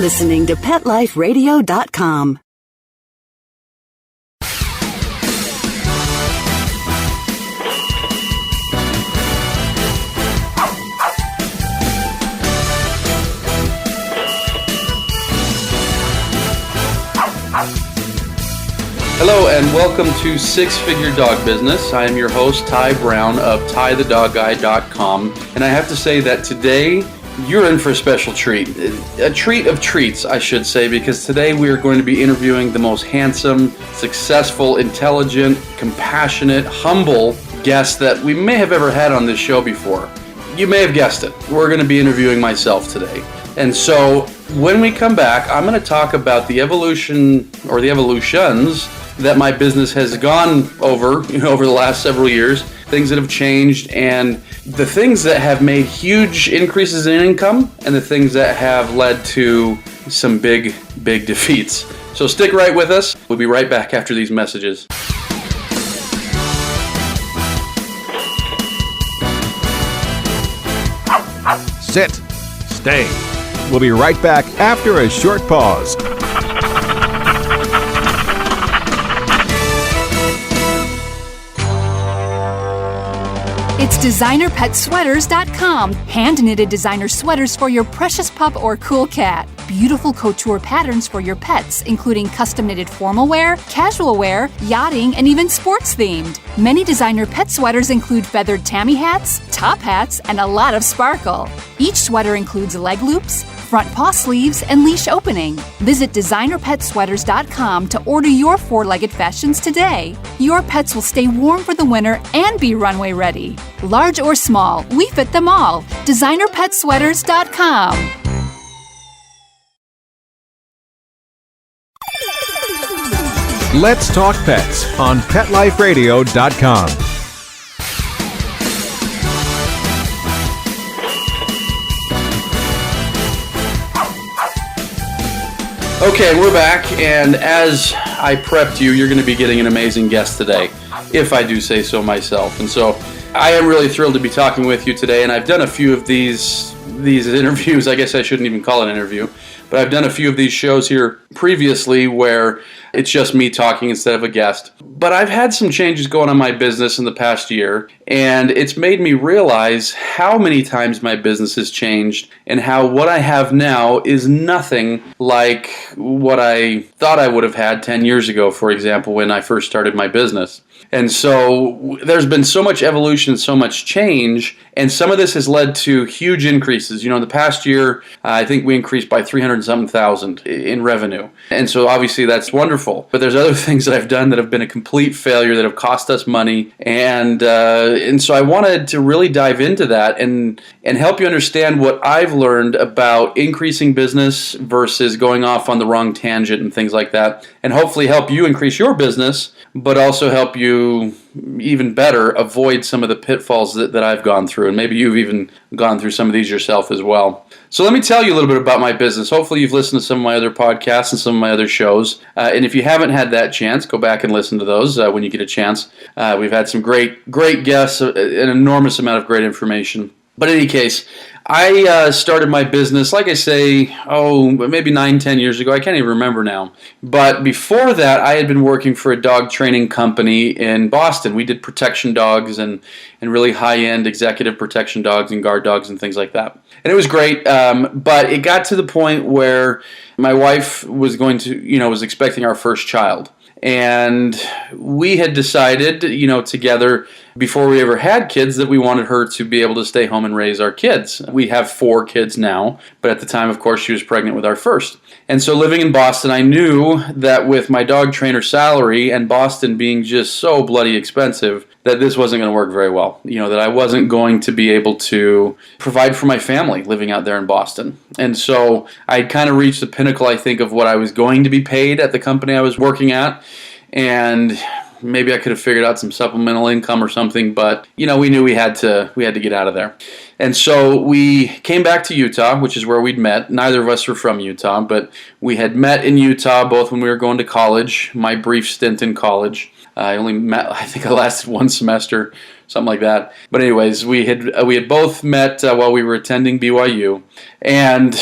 listening to PetLifeRadio.com. Hello and welcome to Six Figure Dog Business. I am your host, Ty Brown of TyTheDogGuy.com, and I have to say that today you're in for a special treat. A treat of treats, I should say, because today we are going to be interviewing the most handsome, successful, intelligent, compassionate, humble guest that we may have ever had on this show before. You may have guessed it. We're going to be interviewing myself today. And so when we come back, I'm going to talk about the evolution or the evolutions that my business has gone over, over the last several years, things that have changed, and the things that have made huge increases in income, and the things that have led to some big defeats. So stick right with us. We'll be right back after these messages. Sit. Stay. We'll be right back after a short pause. It's DesignerPetSweaters.com. Hand-knitted designer sweaters for your precious pup or cool cat. Beautiful couture patterns for your pets, including custom-knitted formal wear, casual wear, yachting, and even sports-themed. Many designer pet sweaters include feathered tammy hats, top hats, and a lot of sparkle. Each sweater includes leg loops, front paw sleeves, and leash opening. Visit DesignerPetSweaters.com to order your four-legged fashions today. Your pets will stay warm for the winter and be runway ready. Large or small, we fit them all. DesignerPetSweaters.com. Let's talk pets on PetLifeRadio.com. Okay, we're back, and as I prepped you, you're going to be getting an amazing guest today, if I do say so myself. And so I am really thrilled to be talking with you today, and I've done a few of these interviews. I guess I shouldn't even call it an interview, but I've done a few of these shows here previously where it's just me talking instead of a guest. But I've had some changes going on my business in the past year, and it's made me realize how many times my business has changed and how what I have now is nothing like what I thought I would have had 10 years ago, for example, when I first started my business. And so there's been so much evolution, so much change, and some of this has led to huge increases. In the past year, I think we increased by 300,000 in revenue. And so obviously that's wonderful. But there's other things that I've done that have been a complete failure, that have cost us money. And so I wanted to really dive into that and help you understand what I've learned about increasing business versus going off on the wrong tangent and things like that. And hopefully help you increase your business, but also help you even better avoid some of the pitfalls that I've gone through. And maybe you've even gone through some of these yourself as well. So let me tell you a little bit about my business. Hopefully you've listened to some of my other podcasts and some of my other shows. And if you haven't had that chance, go back and listen to those when you get a chance. We've had some great guests, an enormous amount of great information. But in any case, I started my business, like I say, maybe 9-10 years ago. I can't even remember now. But before that, I had been working for a dog training company in Boston. We did protection dogs and really high-end executive protection dogs and guard dogs and things like that. And it was great, but it got to the point where my wife was was expecting our first child. And we had decided, together, before we ever had kids, that we wanted her to be able to stay home and raise our kids. We have 4 kids now, but at the time, of course, she was pregnant with our first. And so living in Boston, I knew that with my dog trainer salary and Boston being just so bloody expensive, that this wasn't going to work very well. That I wasn't going to be able to provide for my family living out there in Boston. And so I kind of reached the pinnacle, I think, of what I was going to be paid at the company I was working at. And maybe I could have figured out some supplemental income or something, but we knew we had to get out of there. And so we came back to Utah, which is where we'd met. Neither of us were from Utah, but we had met in Utah both when we were going to college, my brief stint in college. I think I lasted 1 semester, something like that. But anyways, we had both met while we were attending BYU. And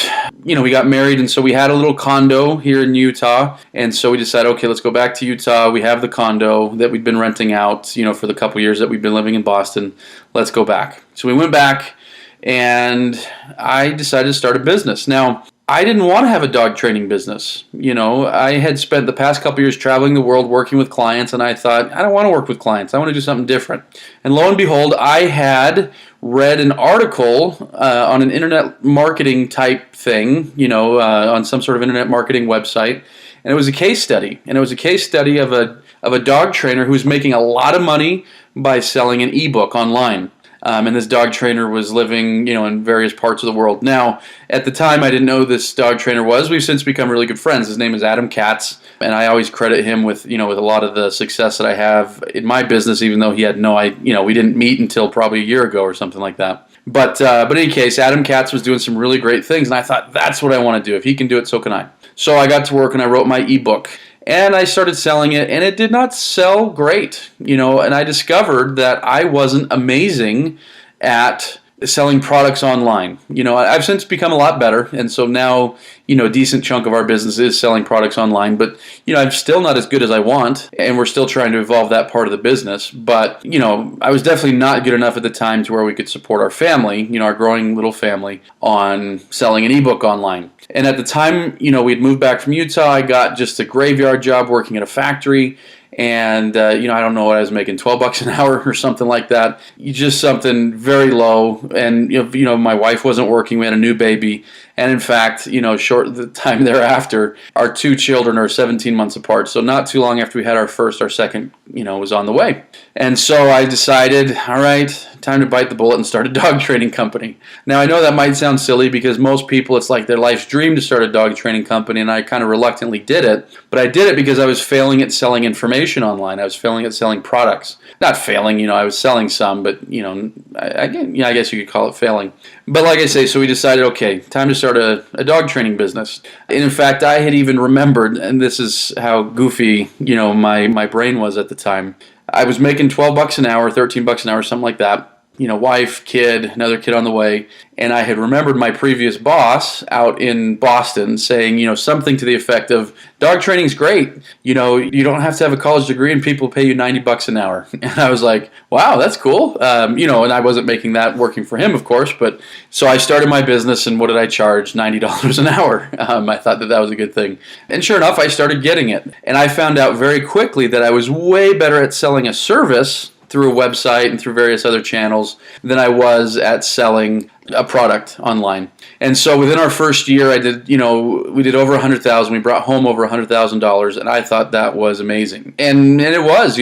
we got married, and so we had a little condo here in Utah, and so we decided, okay, let's go back to Utah. We have the condo that we'd been renting out, for the couple years that we've been living in Boston. Let's go back. So we went back, and I decided to start a business. Now, I didn't want to have a dog training business. I had spent the past couple years traveling the world working with clients, and I thought, I don't want to work with clients. I want to do something different. And lo and behold, I had read an article on an internet marketing type thing, on some sort of internet marketing website, and it was a case study. And it was a case study of a dog trainer who was making a lot of money by selling an ebook online. And this dog trainer was living, in various parts of the world. Now, at the time, I didn't know who this dog trainer was. We've since become really good friends. His name is Adam Katz, and I always credit him with, with a lot of the success that I have in my business, even though he had we didn't meet until probably a year ago or something like that. But in any case, Adam Katz was doing some really great things, and I thought, that's what I want to do. If he can do it, so can I. So I got to work, and I wrote my ebook. And I started selling it, and it did not sell great, and I discovered that I wasn't amazing at selling products online. I've since become a lot better, and so now, a decent chunk of our business is selling products online, but, I'm still not as good as I want, and we're still trying to evolve that part of the business, but, I was definitely not good enough at the time to where we could support our family, our growing little family, on selling an ebook online. And at the time, we'd moved back from Utah. I got just a graveyard job working at a factory. And, I don't know what I was making, $12 an hour or something like that. Just something very low. And, my wife wasn't working. We had a new baby. And in fact, short the time thereafter, our two children are 17 months apart. So not too long after we had our second, was on the way. And so I decided, all right, time to bite the bullet and start a dog training company. Now, I know that might sound silly because most people, it's like their life's dream to start a dog training company, and I kind of reluctantly did it. But I did it because I was failing at selling information online. I was failing at selling products. Not failing, I was selling some, but, I guess you could call it failing. But like I say, so we decided, okay, time to start a dog training business. And in fact, I had even remembered, and this is how goofy, my brain was at the time. I was making $12 an hour, $13 an hour, something like that. Wife, kid, another kid on the way. And I had remembered my previous boss out in Boston saying, something to the effect of, dog training's great. You don't have to have a college degree and people pay you $90 an hour. And I was like, wow, that's cool. And I wasn't making that working for him, of course. But so I started my business, and what did I charge? $90 an hour. I thought that was a good thing. And sure enough, I started getting it. And I found out very quickly that I was way better at selling a service through a website and through various other channels than I was at selling a product online. And so within our first year, we did over $100,000. We brought home over $100,000, and I thought that was amazing. And it was,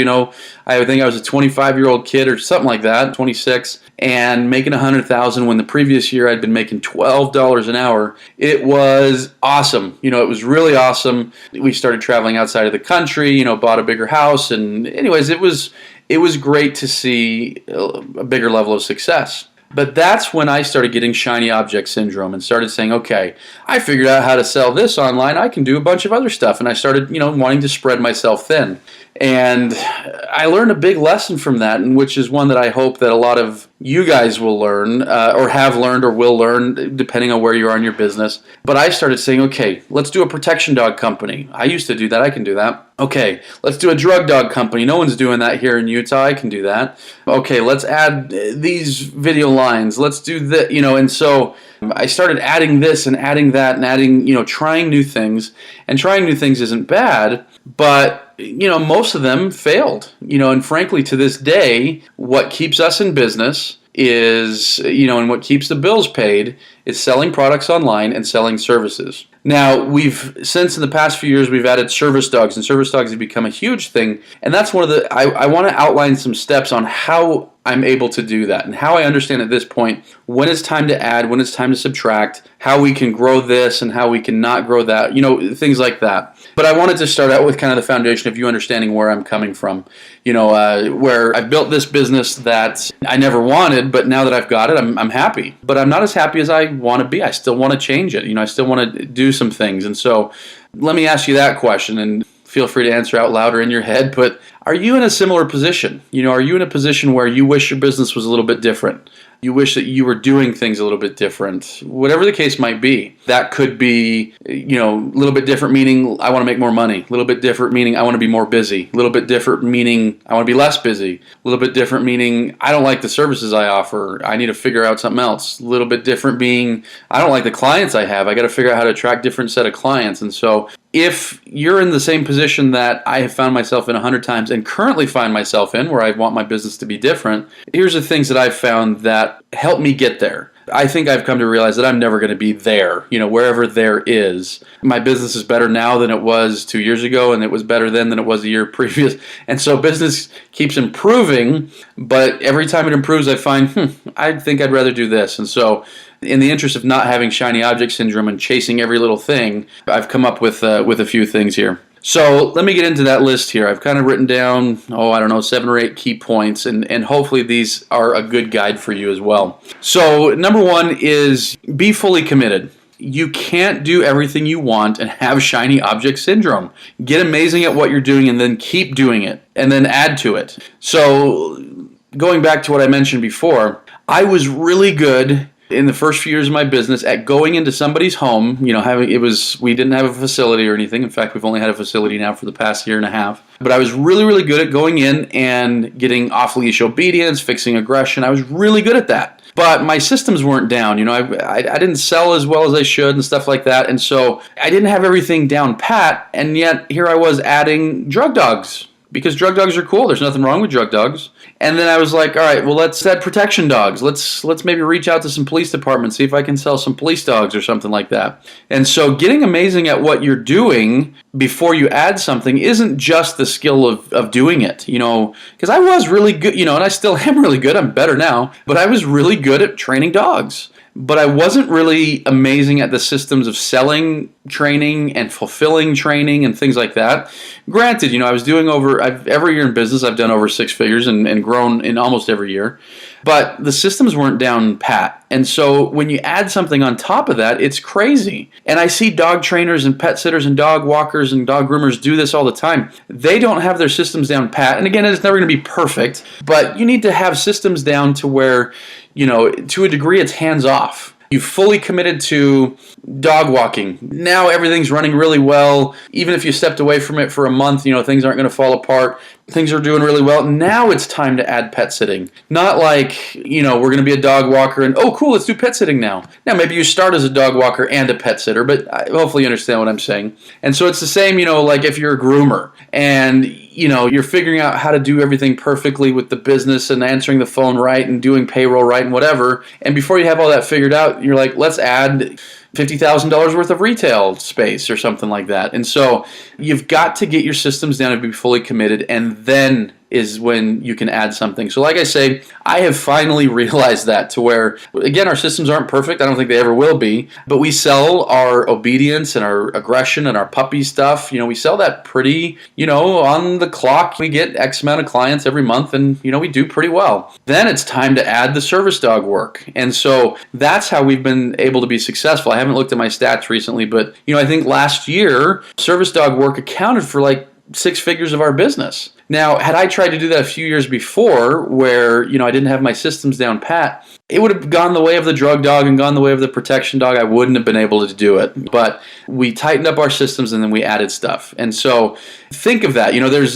I think I was a 25-year-old kid or something like that, 26, and making $100,000 when the previous year I'd been making $12 an hour. It was awesome. It was really awesome. We started traveling outside of the country, bought a bigger house, and anyways, it was great to see a bigger level of success. But that's when I started getting shiny object syndrome and started saying, okay, I figured out how to sell this online. I can do a bunch of other stuff. And I started, wanting to spread myself thin. And I learned a big lesson from that, and which is one that I hope that a lot of you guys will learn, or have learned or will learn, depending on where you are in your business. But I started saying, okay, let's do a protection dog company. I used to do that. I can do that. Okay, let's do a drug dog company. No one's doing that here in Utah. I can do that. Okay, let's add these video lines. Let's do that, and so I started adding this and adding that and adding, trying new things. And trying new things isn't bad, but most of them failed. And frankly, to this day, what keeps us in business is, and what keeps the bills paid is selling products online and selling services. Now, since in the past few years, we've added service dogs, and service dogs have become a huge thing. And that's one of I want to outline some steps on how I'm able to do that and how I understand at this point when it's time to add, when it's time to subtract, how we can grow this and how we can not grow that, things like that. But I wanted to start out with kind of the foundation of you understanding where I'm coming from, where I've built this business that I never wanted, but now that I've got it, I'm happy. But I'm not as happy as I want to be. I still want to change it. I still want to do some things. And so let me ask you that question, and feel free to answer out loud or in your head, but are you in a similar position? Are you in a position where you wish your business was a little bit different? You wish that you were doing things a little bit different. Whatever the case might be. That could be, a little bit different meaning I want to make more money. A little bit different meaning I want to be more busy. A little bit different meaning I want to be less busy. A little bit different meaning I don't like the services I offer. I need to figure out something else. A little bit different being I don't like the clients I have. I got to figure out how to attract different set of clients. And so if you're in the same position that I have found myself in 100 times and currently find myself in, where I want my business to be different, here's the things that I've found that help me get there. I think I've come to realize that I'm never going to be there, wherever there is. My business is better now than it was 2 years ago, and it was better then than it was a year previous. And so business keeps improving, but every time it improves, I find, I think I'd rather do this. And so in the interest of not having shiny object syndrome and chasing every little thing, I've come up with a few things here. So let me get into that list here. I've kind of written down, 7 or 8 key points, and hopefully these are a good guide for you as well. So number 1 is be fully committed. You can't do everything you want and have shiny object syndrome. Get amazing at what you're doing and then keep doing it and then add to it. So going back to what I mentioned before, I was really good in the first few years of my business at going into somebody's home, we didn't have a facility or anything. In fact, we've only had a facility now for the past year and a half. But I was really, really good at going in and getting off-leash obedience, fixing aggression. I was really good at that. But my systems weren't down. I didn't sell as well as I should and stuff like that. And so I didn't have everything down pat. And yet here I was adding drug dogs. Because drug dogs are cool. There's nothing wrong with drug dogs. And then I was like, all right, well, let's add protection dogs. Let's maybe reach out to some police departments, see if I can sell some police dogs or something like that. And so getting amazing at what you're doing before you add something isn't just the skill of doing it, because I was really good, and I still am really good. I'm better now. But I was really good at training dogs. But I wasn't really amazing at the systems of selling training and fulfilling training and things like that. Granted, I was doing every year in business, I've done over 6 figures and grown in almost every year. But the systems weren't down pat. And so when you add something on top of that, it's crazy. And I see dog trainers and pet sitters and dog walkers and dog groomers do this all the time. They don't have their systems down pat. And again, it's never going to be perfect, but you need to have systems down to where, to a degree, it's hands off. You fully committed to dog walking. Now everything's running really well. Even if you stepped away from it for a month, things aren't going to fall apart. Things are doing really well. Now it's time to add pet sitting. Not like, we're going to be a dog walker and, oh, cool, let's do pet sitting now. Now, maybe you start as a dog walker and a pet sitter, but hopefully you understand what I'm saying. And so it's the same, like if you're a groomer and, you're figuring out how to do everything perfectly with the business and answering the phone right and doing payroll right and whatever. And before you have all that figured out, you're like, let's add $50,000 worth of retail space or something like that. And so you've got to get your systems down and be fully committed, and then is when you can add something. So like I say, I have finally realized that to where, again, our systems aren't perfect. I don't think they ever will be. But we sell our obedience and our aggression and our puppy stuff. We sell that pretty, on the clock. We get X amount of clients every month and, we do pretty well. Then it's time to add the service dog work. And so that's how we've been able to be successful. I haven't looked at my stats recently, but, I think last year, service dog work accounted for like 6 figures of our business. Now, had I tried to do that a few years before where, I didn't have my systems down pat, it would have gone the way of the drug dog and gone the way of the protection dog. I wouldn't have been able to do it. But we tightened up our systems and then we added stuff. And so think of that. There's,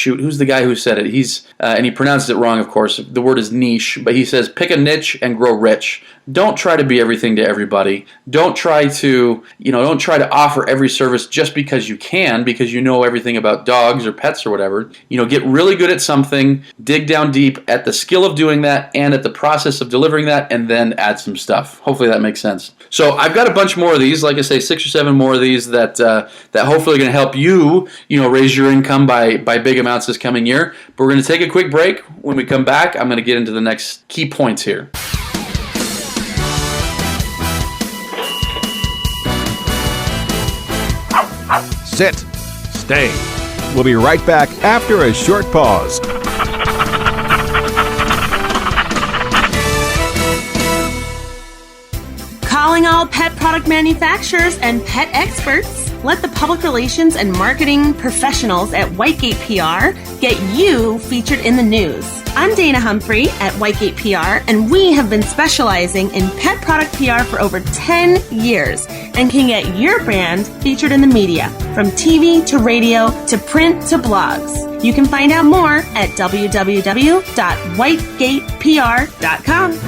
who's the guy who said it? He's, and he pronounced it wrong, of course. The word is niche, but he says, pick a niche and grow rich. Don't try to be everything to everybody. Don't try to offer every service just because you can, because you know everything about dogs or pets or whatever. Get really good at something, dig down deep at the skill of doing that and at the process of delivering that, and then add some stuff. Hopefully that makes sense. So I've got a bunch more of these, like I say, 6 or 7 more of these that hopefully are going to help you, raise your income by big amounts this coming year. But we're going to take a quick break. When we come back, I'm going to get into the next key points here. Sit. Stay. We'll be right back after a short pause. Calling all pet product manufacturers and pet experts. Let the public relations and marketing professionals at Whitegate PR get you featured in the news. I'm Dana Humphrey at Whitegate PR, and we have been specializing in pet product PR for over 10 years and can get your brand featured in the media, from TV to radio to print to blogs. You can find out more at www.whitegatepr.com.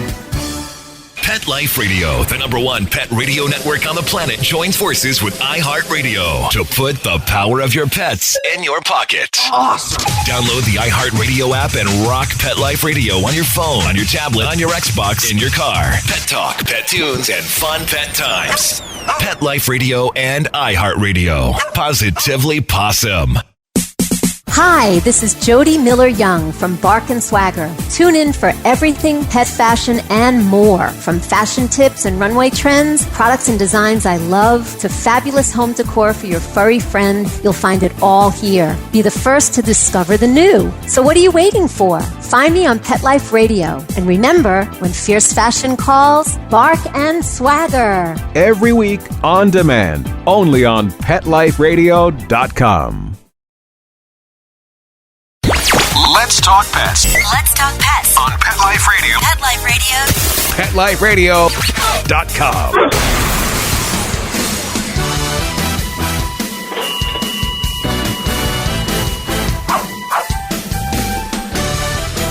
Pet Life Radio, the #1 pet radio network on the planet, joins forces with iHeartRadio to put the power of your pets in your pocket. Awesome. Download the iHeartRadio app and rock Pet Life Radio on your phone, on your tablet, on your Xbox, in your car. Pet talk, pet tunes, and fun pet times. Pet Life Radio and iHeartRadio. Positively Possum. Hi, this is Jody Miller-Young from Bark and Swagger. Tune in for everything pet fashion and more. From fashion tips and runway trends, products and designs I love, to fabulous home decor for your furry friend, you'll find it all here. Be the first to discover the new. So what are you waiting for? Find me on Pet Life Radio. And remember, when fierce fashion calls, Bark and Swagger. Every week on demand, only on PetLifeRadio.com. Let's talk pets Let's talk pets on Pet Life Radio. Pet Life Radio. PetLifeRadio.com.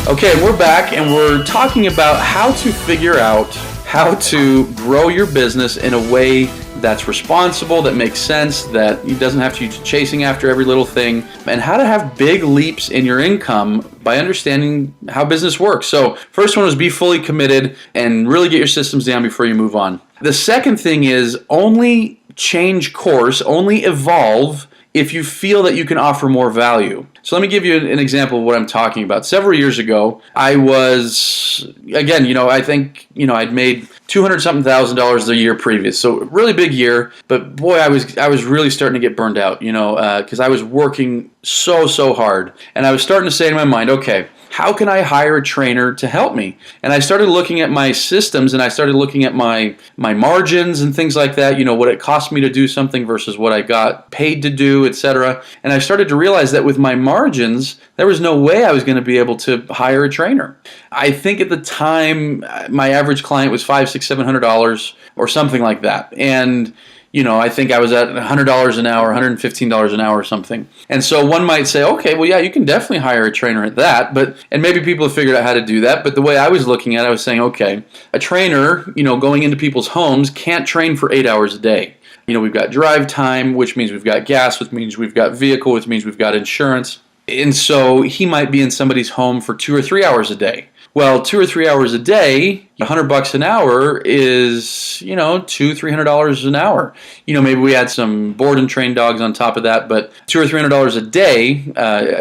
Okay, we're back and we're talking about how to figure out how to grow your business in a way that's responsible, that makes sense, that it doesn't have to be chasing after every little thing, and how to have big leaps in your income by understanding how business works. So first one is be fully committed and really get your systems down before you move on. The second thing is only change course, only evolve if you feel that you can offer more value. So let me give you an example of what I'm talking about. Several years ago, I was, again, I think, I'd made $200,000 a year previous. So really big year, but boy, I was really starting to get burned out, because I was working so hard. And I was starting to say in my mind, okay, how can I hire a trainer to help me? And I started looking at my systems and I started looking at my margins and things like that, what it cost me to do something versus what I got paid to do, etc. And I started to realize that with my margins, there was no way I was going to be able to hire a trainer. I think at the time, my average client was $500, $600, $700 or something like that. And I think I was at $100 an hour, $115 an hour or something. And so one might say, okay, well, yeah, you can definitely hire a trainer at that. And maybe people have figured out how to do that. But the way I was looking at it, I was saying, okay, a trainer, going into people's homes can't train for 8 hours a day. We've got drive time, which means we've got gas, which means we've got vehicle, which means we've got insurance. And so he might be in somebody's home for 2 or 3 hours a day. Well, 2 or 3 hours a day, $100 an hour is, $200-$300 an hour. Maybe we had some board and trained dogs on top of that, but $200 or $300 a day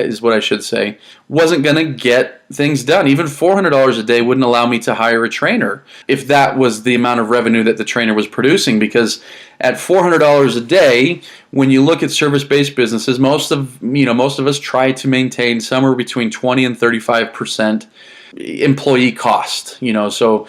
is what I should say, wasn't going to get things done. Even $400 a day wouldn't allow me to hire a trainer if that was the amount of revenue that the trainer was producing, because at $400 a day, when you look at service-based businesses, most of us try to maintain somewhere between 20 and 35% employee cost. So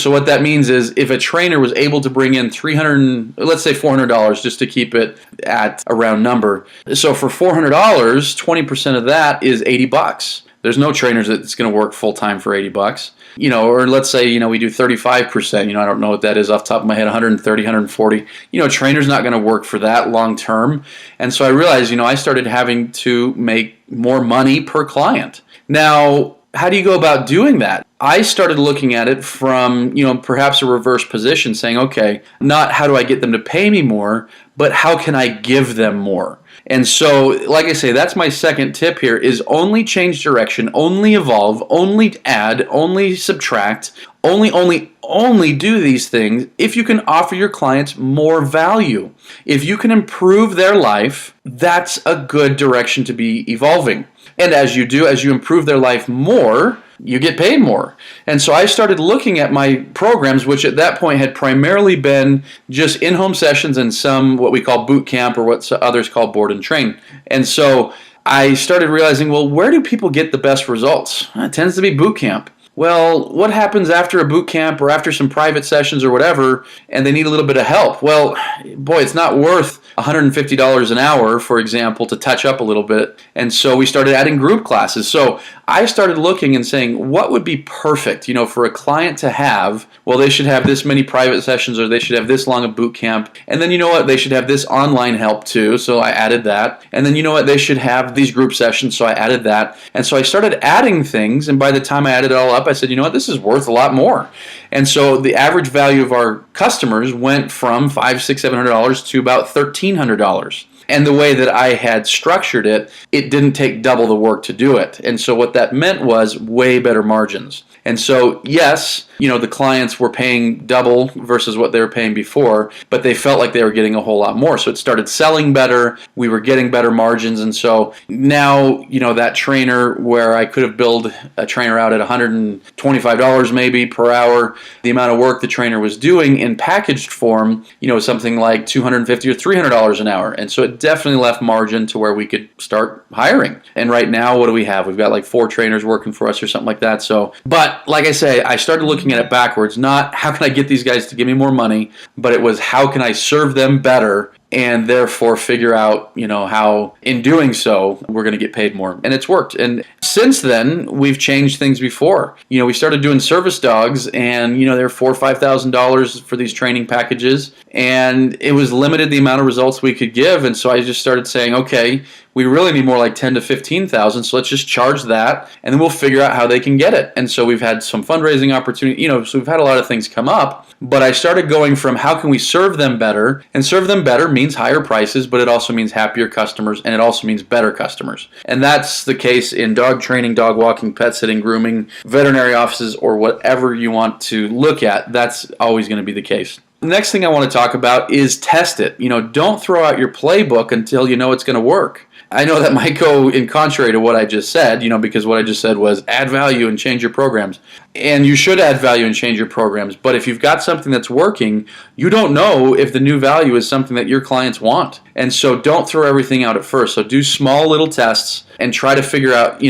what that means is if a trainer was able to bring in let's say $400, just to keep it at a round number. So for $400, 20% of that is $80. There's no trainers that's going to work full time for $80. Or let's say, we do 35%, I don't know what that is off the top of my head, 130, 140. Trainer's not going to work for that long term. And so I realized, I started having to make more money per client. Now, how do you go about doing that? I started looking at it from, perhaps a reverse position, saying, okay, not how do I get them to pay me more, but how can I give them more? And so, like I say, that's my second tip here, is only change direction, only evolve, only add, only subtract, only do these things if you can offer your clients more value. If you can improve their life, that's a good direction to be evolving. And as you improve their life more, you get paid more. And so I started looking at my programs, which at that point had primarily been just in-home sessions and some what we call boot camp or what others call board and train. And so I started realizing, well, where do people get the best results? It tends to be boot camp. well, what happens after a boot camp or after some private sessions or whatever, and they need a little bit of help? Well, boy, it's not worth $150 an hour, for example, to touch up a little bit. And so we started adding group classes. So I started looking and saying, what would be perfect, for a client to have? Well, they should have this many private sessions, or they should have this long a boot camp. And then you know what? They should have this online help too. So I added that. And then you know what? They should have these group sessions. So I added that. And so I started adding things. And by the time I added it all up, I said, you know what? This is worth a lot more. And so the average value of our customers went from $500, $600, $700 to about $1,300. And the way that I had structured it, it didn't take double the work to do it. And so what that meant was way better margins. And so, yes, the clients were paying double versus what they were paying before, but they felt like they were getting a whole lot more. So it started selling better. We were getting better margins. And so now, that trainer where I could have billed a trainer out at $125 maybe per hour, the amount of work the trainer was doing in packaged form, something like $250 or $300 an hour. And so it definitely left margin to where we could start hiring. And right now, what do we have? We've got like 4 trainers working for us or something like that. So, but like I say, I started looking at it backwards, not how can I get these guys to give me more money, but it was how can I serve them better and therefore figure out, how in doing so, we're going to get paid more. And it's worked. And since then, we've changed things before. We started doing service dogs and, they're $4,000 or $5,000 for these training packages. And it was limited the amount of results we could give. And so I just started saying, okay, we really need more like $10,000 to $15,000. So let's just charge that and then we'll figure out how they can get it. And so we've had some fundraising opportunity, so we've had a lot of things come up. But I started going from how can we serve them better, and serve them better means higher prices, but it also means happier customers, and it also means better customers. And that's the case in dog training, dog walking, pet sitting, grooming, veterinary offices, or whatever you want to look at. That's always going to be the case. The next thing I want to talk about is test it. Don't throw out your playbook until you know it's going to work. I know that might go in contrary to what I just said, because what I just said was add value and change your programs. And you should add value and change your programs. But if you've got something that's working, you don't know if the new value is something that your clients want. And so don't throw everything out at first. So do small little tests and try to figure out,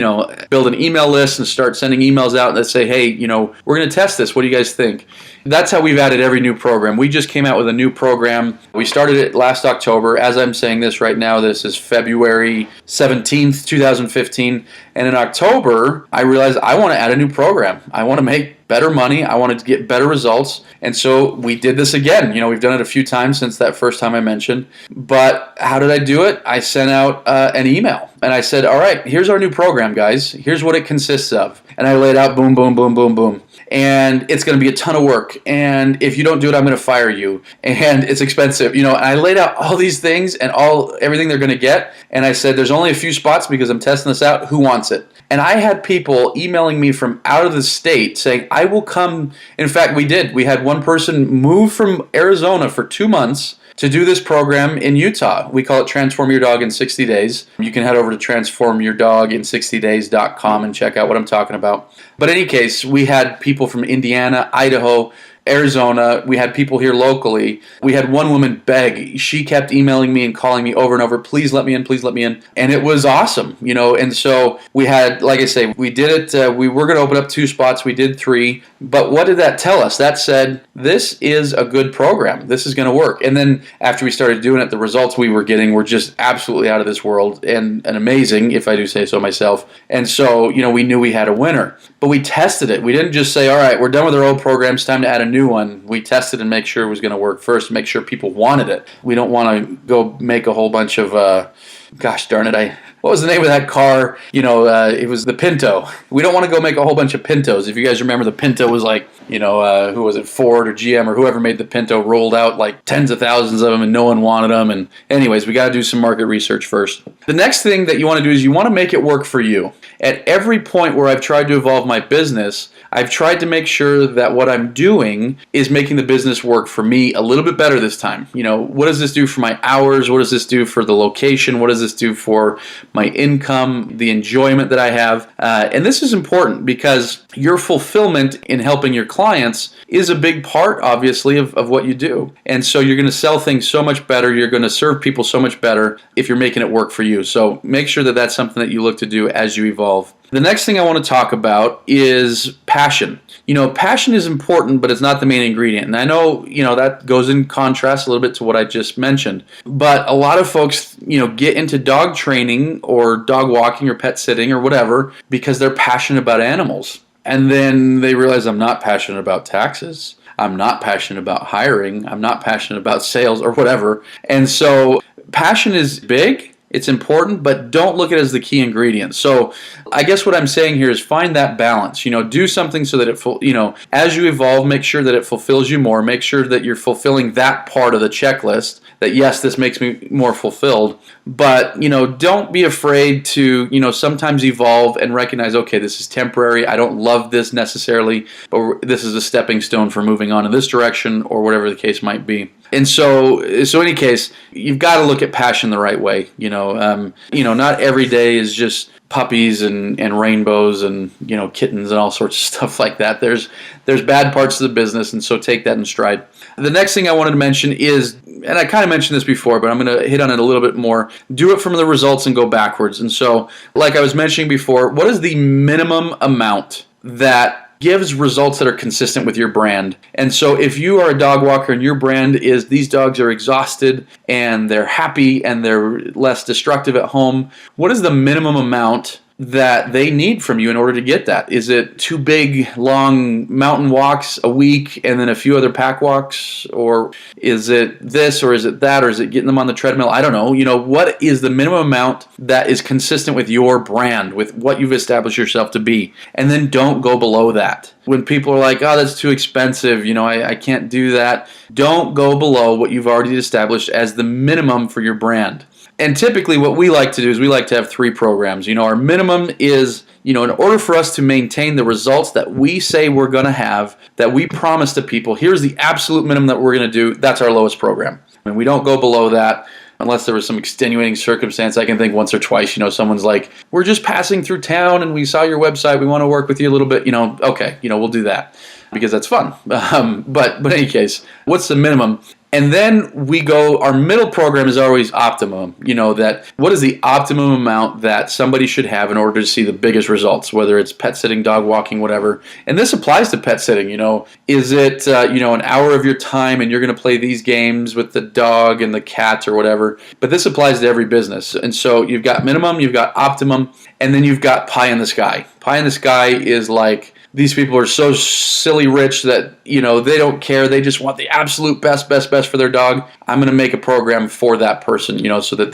build an email list and start sending emails out that say, hey, we're going to test this. What do you guys think? That's how we've added every new program. We just came out with a new program. We started it last October. As I'm saying this right now, this is February 17th, 2015. And in October, I realized I want to add a new program. I want to make better money. I wanted to get better results. And so we did this again. We've done it a few times since that first time I mentioned. But how did I do it? I sent out an email. And I said, all right, here's our new program, guys. Here's what it consists of. And I laid out boom, boom, boom, boom, boom. And it's going to be a ton of work. And if you don't do it, I'm going to fire you. And it's expensive. And I laid out all these things and everything they're going to get. And I said, there's only a few spots because I'm testing this out. Who wants it? And I had people emailing me from out of the state saying, I will come. In fact, we did. We had one person move from Arizona for 2 months to do this program in Utah. We call it Transform Your Dog in 60 Days. You can head over to transformyourdogin60days.com and check out what I'm talking about. But in any case, we had people from Indiana, Idaho, Arizona. We had people here locally. We had one woman beg. She kept emailing me and calling me over and over, please let me in, please let me in. And it was awesome, and so we had, like I say, we did it. We were going to open up 2 spots. We did 3. But what did that tell us? That said, this is a good program. This is going to work. And then after we started doing it, the results we were getting were just absolutely out of this world and amazing, if I do say so myself. And so, we knew we had a winner. But we tested it. We didn't just say, all right, we're done with our old program. It's time to add a new one. We tested and make sure it was going to work first, make sure people wanted it. We don't want to go make a whole bunch of, gosh darn it, what was the name of that car? It was the Pinto. We don't want to go make a whole bunch of Pintos. If you guys remember, the Pinto was like, who was it, Ford or GM or whoever made the Pinto rolled out like tens of thousands of them and no one wanted them. And anyways, we got to do some market research first. The next thing that you want to do is you want to make it work for you. At every point where I've tried to evolve my business, I've tried to make sure that what I'm doing is making the business work for me a little bit better this time. What does this do for my hours? What does this do for the location? What does this do for my income, the enjoyment that I have? And this is important because your fulfillment in helping your clients is a big part, obviously, of what you do. And so you're going to sell things so much better. You're going to serve people so much better if you're making it work for you. So make sure that that's something that you look to do as you evolve. The next thing I want to talk about is passion. Passion is important, but it's not the main ingredient. And I know, that goes in contrast a little bit to what I just mentioned. But a lot of folks, get into dog training or dog walking or pet sitting or whatever because they're passionate about animals. And then they realize, I'm not passionate about taxes. I'm not passionate about hiring. I'm not passionate about sales or whatever. And so passion is big. It's important, but don't look at it as the key ingredient. So I guess what I'm saying here is find that balance. Do something so that it, as you evolve, make sure that it fulfills you more. Make sure that you're fulfilling that part of the checklist, that yes, this makes me more fulfilled. But, don't be afraid to, sometimes evolve and recognize, okay, this is temporary. I don't love this necessarily, but this is a stepping stone for moving on in this direction or whatever the case might be. And so in any case, you've got to look at passion the right way. Not every day is just puppies and rainbows and kittens and all sorts of stuff like that. There's bad parts of the business, and so take that in stride. The next thing I wanted to mention is, and I kind of mentioned this before, but I'm going to hit on it a little bit more. Do it from the results and go backwards. And so, like I was mentioning before, what is the minimum amount that gives results that are consistent with your brand? And so if you are a dog walker and your brand is these dogs are exhausted and they're happy and they're less destructive at home, what is the minimum amount that they need from you in order to get that? Is it 2 big, long mountain walks a week and then a few other pack walks? Or is it this, or is it that, or is it getting them on the treadmill? I don't know. What is the minimum amount that is consistent with your brand, with what you've established yourself to be? And then don't go below that. When people are like, oh, that's too expensive, I can't do that. Don't go below what you've already established as the minimum for your brand. And typically what we like to do is we like to have 3 programs. Our minimum is, in order for us to maintain the results that we say we're going to have, that we promise to people, here's the absolute minimum that we're going to do, that's our lowest program. And we don't go below that unless there was some extenuating circumstance. I can think once or twice, someone's like, we're just passing through town and we saw your website, we want to work with you a little bit, okay, we'll do that because that's fun. But in any case, what's the minimum? And then we go, our middle program is always optimum, that what is the optimum amount that somebody should have in order to see the biggest results, whether it's pet sitting, dog walking, whatever. And this applies to pet sitting, is it, an hour of your time and you're going to play these games with the dog and the cat or whatever. But this applies to every business. And so you've got minimum, you've got optimum, and then you've got pie in the sky. Pie in the sky is like, these people are so silly rich that, they don't care. They just want the absolute best for their dog. I'm going to make a program for that person, so that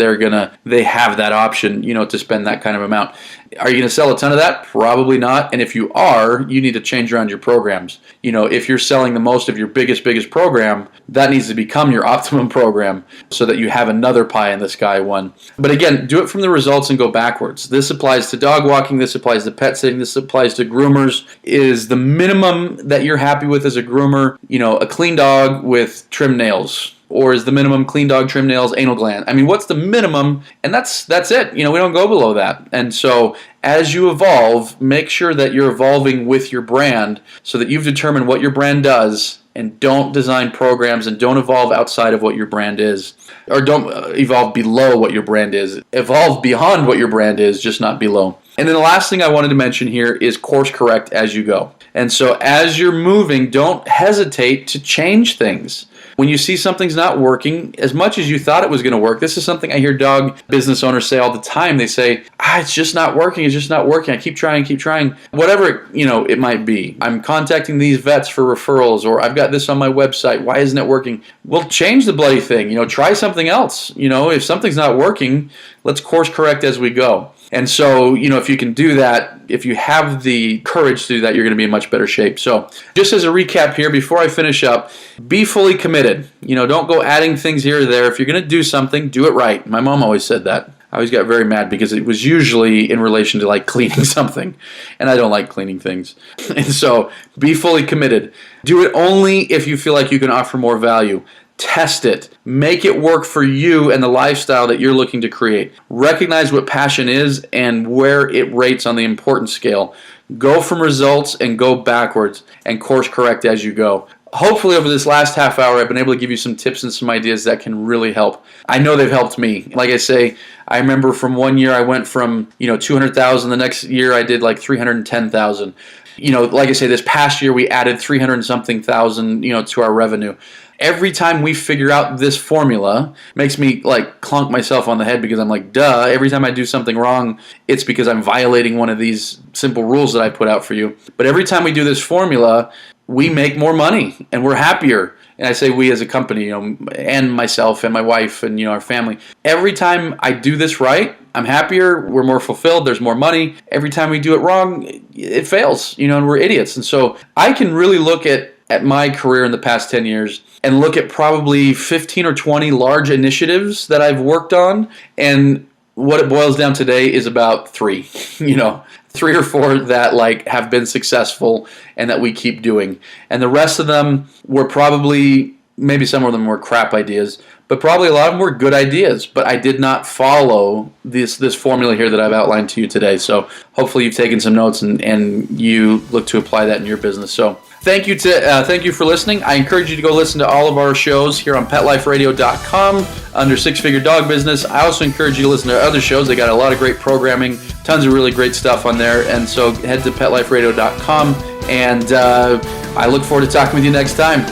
they have that option, to spend that kind of amount. Are you going to sell a ton of that? Probably not. And if you are, you need to change around your programs. If you're selling the most of your biggest program, that needs to become your optimum program so that you have another pie in the sky one. But again, do it from the results and go backwards. This applies to dog walking. This applies to pet sitting. This applies to groomers. Is the minimum that you're happy with as a groomer, a clean dog with trim nails? Or is the minimum clean dog, trim nails, anal gland? I mean, what's the minimum? And that's it. We don't go below that. And so as you evolve, make sure that you're evolving with your brand so that you've determined what your brand does, and don't design programs and don't evolve outside of what your brand is. Or don't evolve below what your brand is. Evolve beyond what your brand is, just not below. And then the last thing I wanted to mention here is course correct as you go. And so as you're moving, don't hesitate to change things. When you see something's not working as much as you thought it was going to work, this is something I hear dog business owners say all the time. They say, it's just not working. It's just not working. I keep trying. Whatever, it might be. I'm contacting these vets for referrals, or I've got this on my website. Why isn't it working? Well, change the bloody thing. Try something else. If something's not working, let's course correct as we go. And so, if you can do that, if you have the courage to do that, you're going to be in much better shape. So just as a recap here, before I finish up, be fully committed. Don't go adding things here or there. If you're going to do something, do it right. My mom always said that. I always got very mad because it was usually in relation to like cleaning something. And I don't like cleaning things. And so be fully committed. Do it only if you feel like you can offer more value. Test it. Make it work for you and the lifestyle that you're looking to create. Recognize what passion is and where it rates on the importance scale. Go from results and go backwards and course correct as you go. hopefully over this last half hour, I've been able to give you some tips and some ideas that can really help. I know they've helped me. Like I say, I remember from one year I went from, 200,000. The next year I did like 310,000. Like I say, this past year we added 300 and something thousand, to our revenue. Every time we figure out this formula, makes me like clunk myself on the head because I'm like, duh, every time I do something wrong, it's because I'm violating one of these simple rules that I put out for you. But every time we do this formula, we make more money and we're happier. And I say we as a company, and myself and my wife and, our family. Every time I do this right, I'm happier, we're more fulfilled, there's more money. Every time we do it wrong, it fails, and we're idiots. And so I can really look at my career in the past 10 years and look at probably 15 or 20 large initiatives that I've worked on. And what it boils down today is about 3, 3 or 4 that have been successful and that we keep doing. And the rest of them were probably, maybe some of them were crap ideas, but probably a lot of them were good ideas. But I did not follow this formula here that I've outlined to you today. So hopefully you've taken some notes and you look to apply that in your business. So thank you for listening. I encourage you to go listen to all of our shows here on PetLifeRadio.com under Six Figure Dog Business. I also encourage you to listen to other shows. They got a lot of great programming, tons of really great stuff on there. And so head to PetLifeRadio.com, and I look forward to talking with you next time.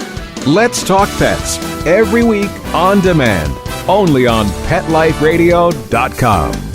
Let's Talk Pets, every week on demand, only on PetLifeRadio.com.